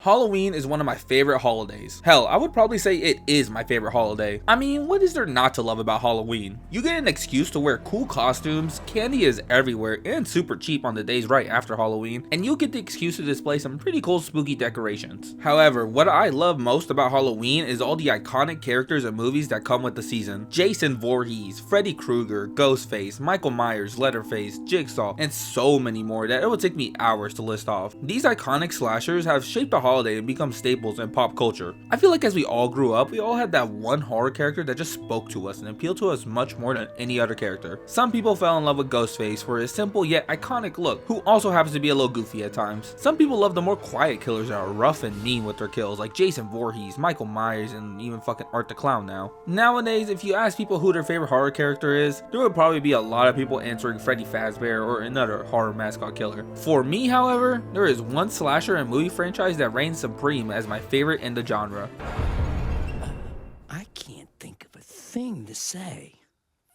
Halloween is one of my favorite holidays. Hell, I would probably say it is my favorite holiday. I mean, what is there not to love about Halloween? You get an excuse to wear cool costumes, candy is everywhere and super cheap on the days right after Halloween, and you get the excuse to display some pretty cool spooky decorations. However, what I love most about Halloween is all the iconic characters and movies that come with the season. Jason Voorhees, Freddy Krueger, Ghostface, Michael Myers, Leatherface, Jigsaw, and so many more that it would take me hours to list off. These iconic slashers have shaped the holiday and become staples in pop culture. I feel like as we all grew up, we all had that one horror character that just spoke to us and appealed to us much more than any other character. Some people fell in love with Ghostface for his simple yet iconic look, who also happens to be a little goofy at times. Some people love the more quiet killers that are rough and mean with their kills, like Jason Voorhees, Michael Myers, and even fucking Art the Clown now. Nowadays, if you ask people who their favorite horror character is, there would probably be a lot of people answering Freddy Fazbear or another horror mascot killer. For me, however, there is one slasher and movie franchise that reigns supreme as my favorite in the genre. I can't think of a thing to say.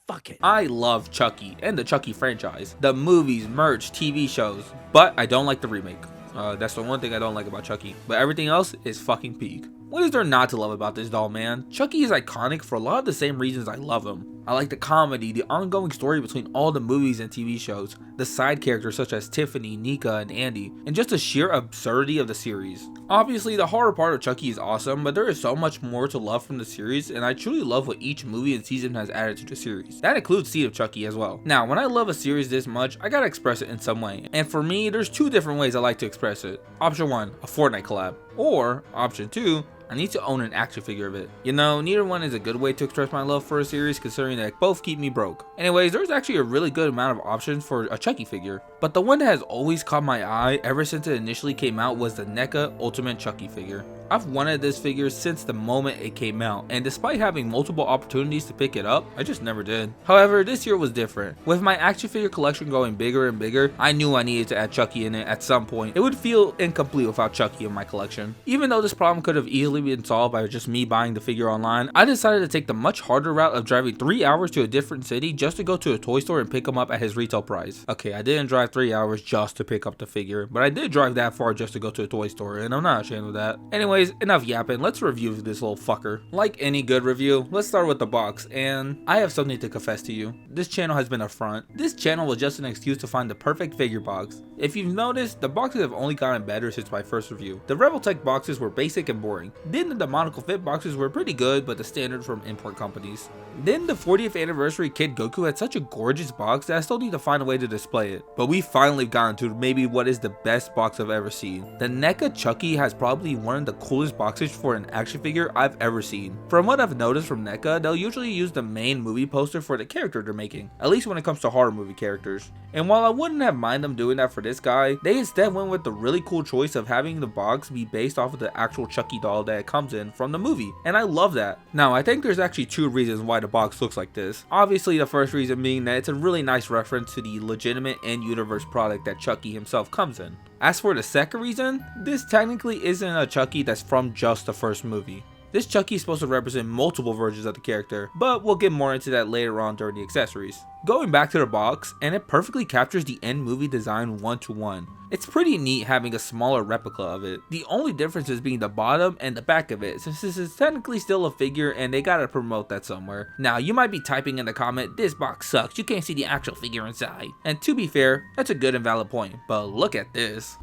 Fuck it. I love Chucky and the Chucky franchise, the movies, merch, TV shows, but I don't like the remake. That's the one thing I don't like about Chucky, but everything else is fucking peak. What is there not to love about this doll, man? Chucky is iconic for a lot of the same reasons I love him. I like the comedy, the ongoing story between all the movies and TV shows, the side characters such as Tiffany, Neca, and Andy, and just the sheer absurdity of the series. Obviously, the horror part of Chucky is awesome, but there is so much more to love from the series, and I truly love what each movie and season has added to the series. That includes Seed of Chucky as well. Now, when I love a series this much, I gotta express it in some way, and for me, there's two different ways I like to express it. Option 1, a Fortnite collab, or Option 2, I need to own an action figure of it. You know, neither one is a good way to express my love for a series, considering that both keep me broke. Anyways, there's actually a really good amount of options for a Chucky figure, but the one that has always caught my eye ever since it initially came out was the Neca Ultimate Chucky figure. I've wanted this figure since the moment it came out, and despite having multiple opportunities to pick it up, I just never did. However, this year was different. With my action figure collection going bigger and bigger, I knew I needed to add Chucky in it at some point. It would feel incomplete without Chucky in my collection. Even though this problem could have easily been solved by just me buying the figure online, I decided to take the much harder route of driving 3 hours to a different city just to go to a toy store and pick him up at his retail price. Okay, I didn't drive 3 hours just to pick up the figure, but I did drive that far just to go to a toy store, and I'm not ashamed of that. Anyways, enough yapping, let's review this little fucker. Like any good review, let's start with the box, and I have something to confess to you. This channel has been a front. This channel was just an excuse to find the perfect figure box. If you've noticed, the boxes have only gotten better since my first review. The Revoltech boxes were basic and boring. Then the Demonical Fit boxes were pretty good, but the standard from import companies. Then the 40th anniversary Kid Goku had such a gorgeous box that I still need to find a way to display it. But we finally gotten to maybe what is the best box I've ever seen. The Neca Chucky has probably one of the coolest boxes for an action figure I've ever seen. From what I've noticed from Neca, they'll usually use the main movie poster for the character they're making, at least when it comes to horror movie characters. And while I wouldn't have minded them doing that for this guy, they instead went with the really cool choice of having the box be based off of the actual Chucky doll that it comes in from the movie, and I love that. Now, I think there's actually two reasons why the box looks like this. Obviously, the first reason being that it's a really nice reference to the legitimate in-universe product that Chucky himself comes in. As for the second reason, this technically isn't a Chucky that's from just the first movie. This Chucky is supposed to represent multiple versions of the character, but we'll get more into that later on during the accessories. Going back to the box, and it perfectly captures the end movie design 1-to-1. It's pretty neat having a smaller replica of it. The only difference is being the bottom and the back of it, since this is technically still a figure and they gotta promote that somewhere. Now, you might be typing in the comment, "This box sucks, you can't see the actual figure inside." And to be fair, that's a good and valid point, but look at this.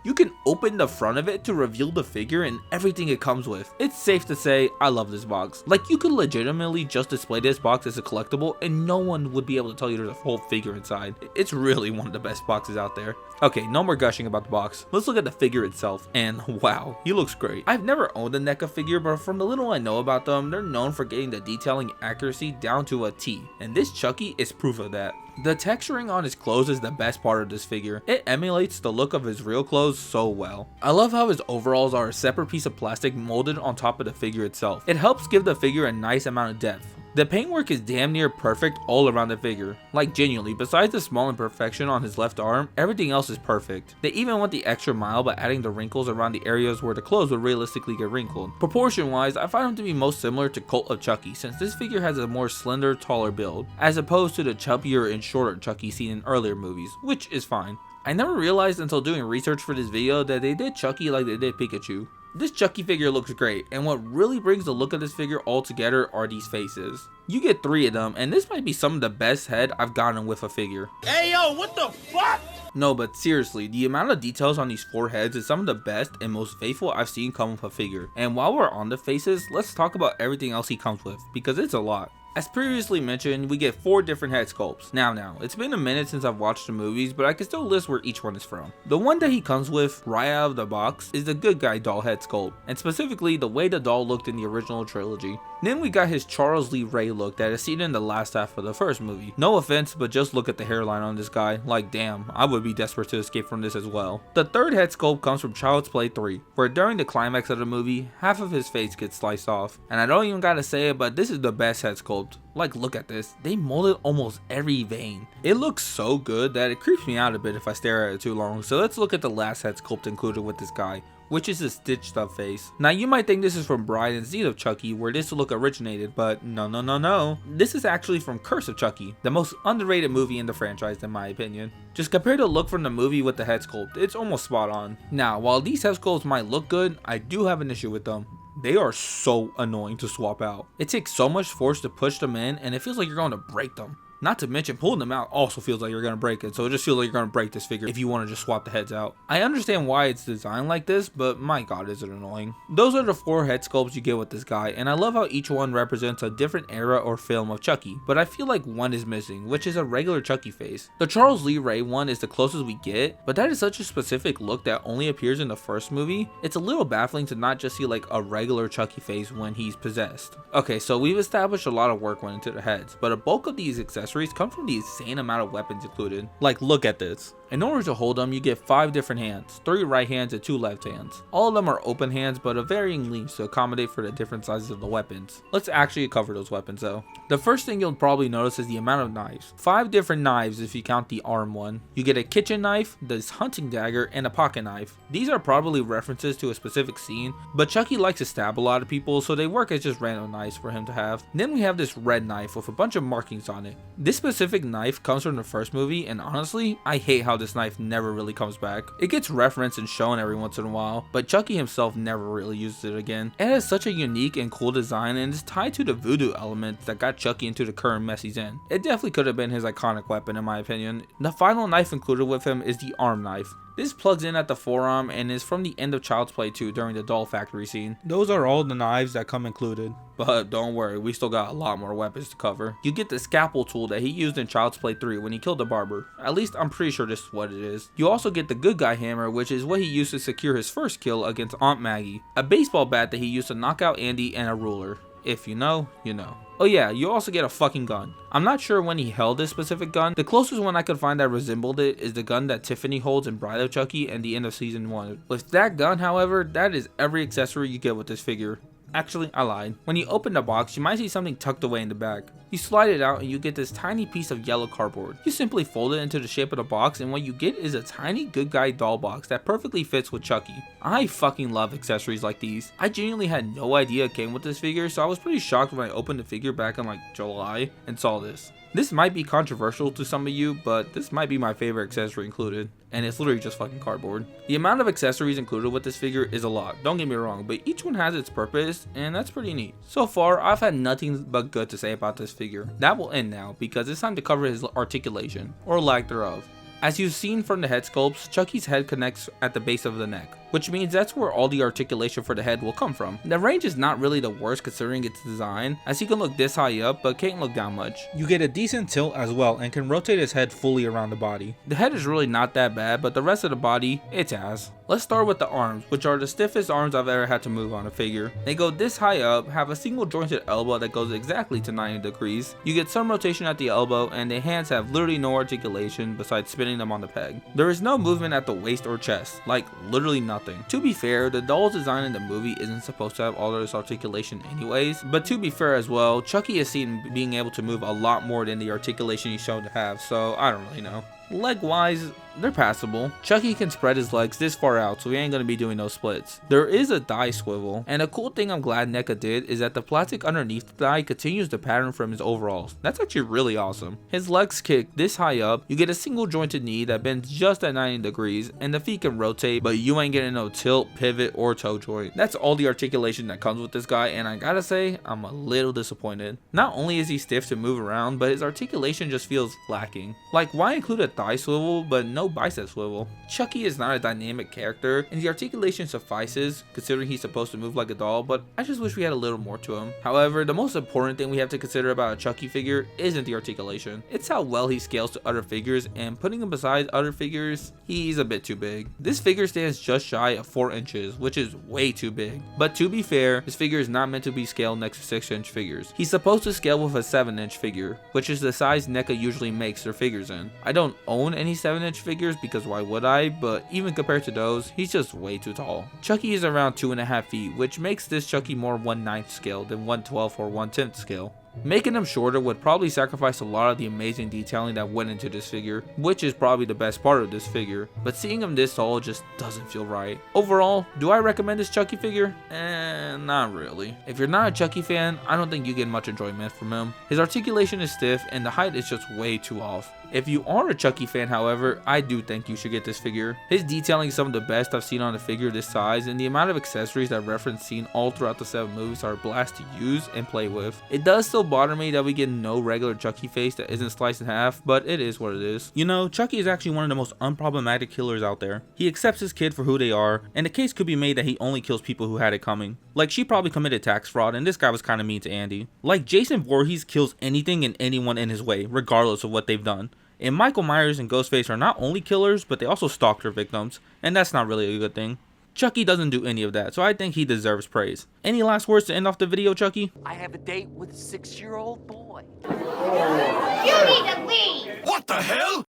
You can open the front of it to reveal the figure and everything it comes with. It's safe to say I love this box. Like, you could legitimately just display this box as a collectible and no one would be able to tell you there's a whole figure inside. It's really one of the best boxes out there. Okay, no more gushing about the box. Let's look at the figure itself, and wow, he looks great. I've never owned a Neca figure, but from the little I know about them, they're known for getting the detailing accuracy down to a T, and this Chucky is proof of that. The texturing on his clothes is the best part of this figure. It emulates the look of his real clothes so well. I love how his overalls are a separate piece of plastic molded on top of the figure itself. It helps give the figure a nice amount of depth. The paintwork is damn near perfect all around the figure. Like, genuinely, besides the small imperfection on his left arm, everything else is perfect. They even went the extra mile by adding the wrinkles around the areas where the clothes would realistically get wrinkled. Proportion wise, I find him to be most similar to Cult of Chucky, since this figure has a more slender, taller build, as opposed to the chubbier and shorter Chucky seen in earlier movies, which is fine. I never realized until doing research for this video that they did Chucky like they did Pikachu. This Chucky figure looks great, and what really brings the look of this figure all together are these faces. You get 3 of them, and this might be some of the best head I've gotten with a figure. Hey yo, what the fuck? No, but seriously, the amount of details on these 4 heads is some of the best and most faithful I've seen come with a figure. And while we're on the faces, let's talk about everything else he comes with, because it's a lot. As previously mentioned, we get 4 different head sculpts. Now, it's been a minute since I've watched the movies, but I can still list where each one is from. The one that he comes with right out of the box is the good guy doll head sculpt, and specifically the way the doll looked in the original trilogy. Then we got his Charles Lee Ray look that is seen in the last half of the first movie. No offense, but just look at the hairline on this guy. Like damn, I would be desperate to escape from this as well. The third head sculpt comes from Child's Play 3, where during the climax of the movie, half of his face gets sliced off. And I don't even gotta say it, but this is the best head sculpt. Like look at this, they molded almost every vein. It looks so good that it creeps me out a bit if I stare at it too long. So let's look at the last head sculpt included with this guy, which is his stitched up face. Now you might think this is from Bride and Seed of Chucky, where this look originated, but no. This is actually from Curse of Chucky, the most underrated movie in the franchise in my opinion. Just compare the look from the movie with the head sculpt, it's almost spot on. Now while these head sculpts might look good, I do have an issue with them. They are so annoying to swap out. It takes so much force to push them in, and it feels like you're going to break them. Not to mention, pulling them out also feels like you're going to break it, so it just feels like you're going to break this figure if you want to just swap the heads out. I understand why it's designed like this, but my god is it annoying. Those are the 4 head sculpts you get with this guy, and I love how each one represents a different era or film of Chucky, but I feel like one is missing, which is a regular Chucky face. The Charles Lee Ray one is the closest we get, but that is such a specific look that only appears in the first movie. It's a little baffling to not just see like a regular Chucky face when he's possessed. Okay, so we've established a lot of work went into the heads, but a bulk of these accessories come from the insane amount of weapons included. Like look at this. In order to hold them, you get 5 different hands, 3 right hands and 2 left hands. All of them are open hands but of varying lengths to accommodate for the different sizes of the weapons. Let's actually cover those weapons though. The first thing you'll probably notice is the amount of knives. 5 different knives if you count the arm one. You get a kitchen knife, this hunting dagger, and a pocket knife. These are probably references to a specific scene, but Chucky likes to stab a lot of people, so they work as just random knives for him to have. Then we have this red knife with a bunch of markings on it. This specific knife comes from the first movie, and honestly, I hate how this knife never really comes back. It gets referenced and shown every once in a while, but Chucky himself never really uses it again. It has such a unique and cool design, and is tied to the voodoo elements that got Chucky into the current mess he's in. It definitely could have been his iconic weapon in my opinion. The final knife included with him is the arm knife. This plugs in at the forearm and is from the end of Child's Play 2 during the doll factory scene. Those are all the knives that come included. But don't worry, we still got a lot more weapons to cover. You get the scalpel tool that he used in Child's Play 3 when he killed the barber. At least I'm pretty sure this is what it is. You also get the good guy hammer, which is what he used to secure his first kill against Aunt Maggie. A baseball bat that he used to knock out Andy, and a ruler. If you know, you know. Oh yeah, you also get a fucking gun. I'm not sure when he held this specific gun. The closest one I could find that resembled it is the gun that Tiffany holds in Bride of Chucky and the end of season 1. With that gun, however, that is every accessory you get with this figure. Actually, I lied. When you open the box, you might see something tucked away in the back. You slide it out and you get this tiny piece of yellow cardboard. You simply fold it into the shape of the box, and what you get is a tiny good guy doll box that perfectly fits with Chucky. I fucking love accessories like these. I genuinely had no idea it came with this figure, so I was pretty shocked when I opened the figure back in like July and saw this. This might be controversial to some of you, but this might be my favorite accessory included, and it's literally just fucking cardboard. The amount of accessories included with this figure is a lot, don't get me wrong, but each one has its purpose, and that's pretty neat. So far, I've had nothing but good to say about this figure. That will end now, because it's time to cover his articulation, or lack thereof. As you've seen from the head sculpts, Chucky's head connects at the base of the neck, which means that's where all the articulation for the head will come from. The range is not really the worst considering its design, as he can look this high up but can't look down much. You get a decent tilt as well and can rotate his head fully around the body. The head is really not that bad, but the rest of the body, it's ass. Let's start with the arms, which are the stiffest arms I've ever had to move on a figure. They go this high up, have a single jointed elbow that goes exactly to 90 degrees. You get some rotation at the elbow, and the hands have literally no articulation besides spinning them on the peg. There is no movement at the waist or chest, like literally nothing. To be fair, the doll's design in the movie isn't supposed to have all of this articulation anyways, but to be fair as well, Chucky is seen being able to move a lot more than the articulation he's shown to have, so I don't really know. Leg-wise, they're passable. Chucky can spread his legs this far out, so he ain't gonna be doing no splits. There is a thigh swivel, and a cool thing I'm glad Neca did is that the plastic underneath the thigh continues the pattern from his overalls. That's actually really awesome. His legs kick this high up, you get a single jointed knee that bends just at 90 degrees, and the feet can rotate, but you ain't getting no tilt, pivot, or toe joint. That's all the articulation that comes with this guy, and I gotta say, I'm a little disappointed. Not only is he stiff to move around, but his articulation just feels lacking. Like, why include a thigh swivel, but no bicep swivel? Chucky is not a dynamic character, and the articulation suffices, considering he's supposed to move like a doll, but I just wish we had a little more to him. However, the most important thing we have to consider about a Chucky figure isn't the articulation. It's how well he scales to other figures, and putting him beside other figures, he's a bit too big. This figure stands just shy of 4 inches, which is way too big. But to be fair, this figure is not meant to be scaled next to 6-inch figures. He's supposed to scale with a 7-inch figure, which is the size Neca usually makes their figures in. I don't own any 7-inch figures because why would I, but even compared to those, he's just way too tall. Chucky is around 2.5 feet, which makes this Chucky more 1/9 scale than 1/12 or 1/10 scale. Making him shorter would probably sacrifice a lot of the amazing detailing that went into this figure, which is probably the best part of this figure, but seeing him this tall just doesn't feel right. Overall, do I recommend this Chucky figure? Not really. If you're not a Chucky fan, I don't think you get much enjoyment from him. His articulation is stiff and the height is just way too off. If you are a Chucky fan, however, I do think you should get this figure. His detailing is some of the best I've seen on a figure this size, and the amount of accessories that reference seen all throughout the 7 movies are a blast to use and play with. It does still bother me that we get no regular Chucky face that isn't sliced in half, but it is what it is. You know, Chucky is actually one of the most unproblematic killers out there. He accepts his kid for who they are, and the case could be made that he only kills people who had it coming. Like, she probably committed tax fraud, and this guy was kinda mean to Andy. Like, Jason Voorhees kills anything and anyone in his way, regardless of what they've done. And Michael Myers and Ghostface are not only killers, but they also stalk their victims, and that's not really a good thing. Chucky doesn't do any of that, so I think he deserves praise. Any last words to end off the video, Chucky? I have a date with a 6-year-old boy. You need to leave! What the hell?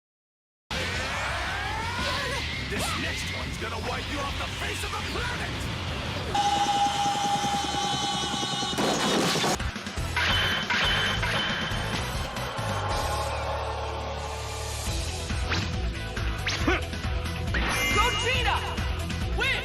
This next one's gonna wipe you off the face of the planet! Go Gina! Win!